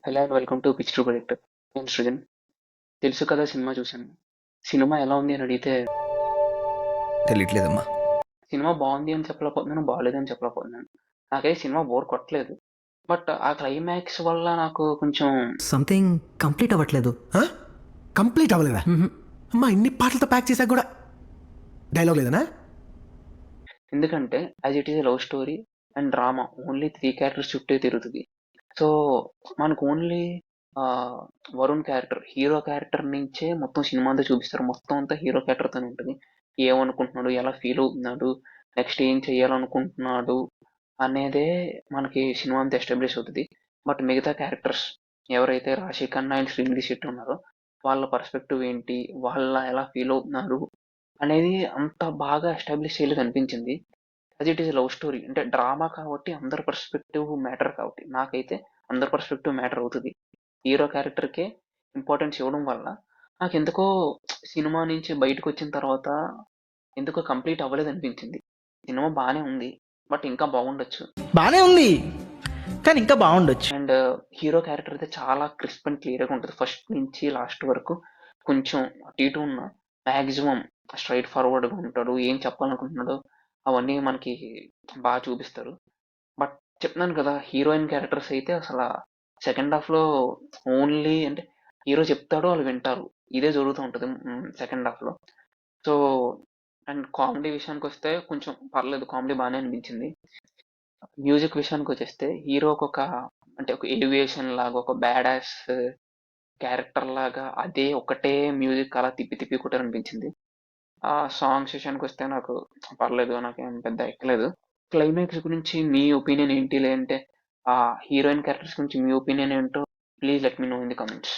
Hello and welcome to pitch to project. నేను సృజన్. తెలుసు కదా సినిమా చూశాను. సినిమా ఎలా ఉంది అని అడిగితే తెలియట్లేదమ్మా. సినిమా బాగుంది అని చెప్పలేకపోతున్నాను, బాగలేదని చెప్పలేకపోతున్నాను. నాకైతే సినిమా బోర్ కొట్టలేదు. బట్ ఆ క్లైమాక్స్ వల్ల నాకు కొంచెం సంథింగ్ కంప్లీట్ అవ్వట్లేదు. కంప్లీట్ అవ్వలేదా? అమ్మా ఇన్ని పాటలతో ప్యాక్ చేశాక కూడా డైలాగ్ లేదనా? ఎందుకంటే as it is a love story and drama only 3 characters చుట్టే తిరుగుతుంది. సో మనకు only Varun character, hero character నుంచే మొత్తం సినిమా అంతా చూపిస్తారు. మొత్తం అంతా హీరో క్యారెక్టర్తోనే ఉంటుంది. ఏమనుకుంటున్నాడు, ఎలా ఫీల్ అవుతున్నాడు, నెక్స్ట్ ఏం చేయాలనుకుంటున్నాడు అనేదే మనకి సినిమా అంతా ఎస్టాబ్లిష్ అవుతుంది. బట్ మిగతా క్యారెక్టర్స్ ఎవరైతే రాశి ఖన్నా అండ్ శ్రీనిధి శెట్టి ఉన్నారో వాళ్ళ పర్స్పెక్టివ్ ఏంటి, వాళ్ళ ఎలా ఫీల్ అవుతున్నారు అనేది అంత బాగా ఎస్టాబ్లిష్ చేయలేదు అనిపించింది. As it is love story అంటే డ్రామా కాబట్టి అందరి పర్స్పెక్టివ్ మ్యాటర్ కాబట్టి నాకైతే అందరి పర్స్పెక్టివ్ మ్యాటర్ అవుతుంది. హీరో క్యారెక్టర్కే ఇంపార్టెన్స్ ఇవ్వడం వల్ల నాకెందుకో సినిమా నుంచి బయటకు వచ్చిన తర్వాత ఎందుకో కంప్లీట్ అవ్వలేదు అనిపించింది. సినిమా బానే ఉంది, బట్ ఇంకా బాగుండొచ్చు. బానే ఉంది కానీ ఇంకా బాగుండొచ్చు. అండ్ హీరో క్యారెక్టర్ అయితే చాలా క్రిస్ప్ అండ్ క్లియర్గా ఉంటుంది. ఫస్ట్ నుంచి లాస్ట్ వరకు కొంచెం అటు ఇటు ఉన్న మ్యాక్సిమం స్ట్రైట్ ఫార్వర్డ్గా ఉంటాడు. ఏం చెప్పాలనుకుంటున్నాడో అవన్నీ మనకి బాగా చూపిస్తారు. బట్ చెప్తున్నాను కదా, హీరోయిన్ క్యారెక్టర్స్ అయితే అసలు సెకండ్ హాఫ్ లో ఓన్లీ అంటే హీరో చెప్తాడు, వాళ్ళు వింటారు, ఇదే జరుగుతూ ఉంటుంది సెకండ్ హాఫ్ లో. సో అండ్ కామెడీ విషయానికి వస్తే కొంచెం పర్లేదు, కామెడీ బాగానే అనిపించింది. మ్యూజిక్ విషయానికి వచ్చేస్తే హీరోకి ఒక అంటే ఒక ఏవియేషన్ లాగా, ఒక బ్యాడ్ యాస్ క్యారెక్టర్ లాగా అదే ఒకటే మ్యూజిక్ అలా తిప్పి తిప్పి కొట్టారనిపించింది. ఆ సాంగ్స్ విషయానికి వస్తే నాకు పర్లేదు, నాకేం పెద్ద ఎక్కలేదు. క్లైమాక్స్ గురించి మీ ఒపీనియన్ ఏంటి, లేదంటే ఆ హీరోయిన్ క్యారెక్టర్స్ గురించి మీ ఒపీనియన్ ఏంటో please let me know in the comments.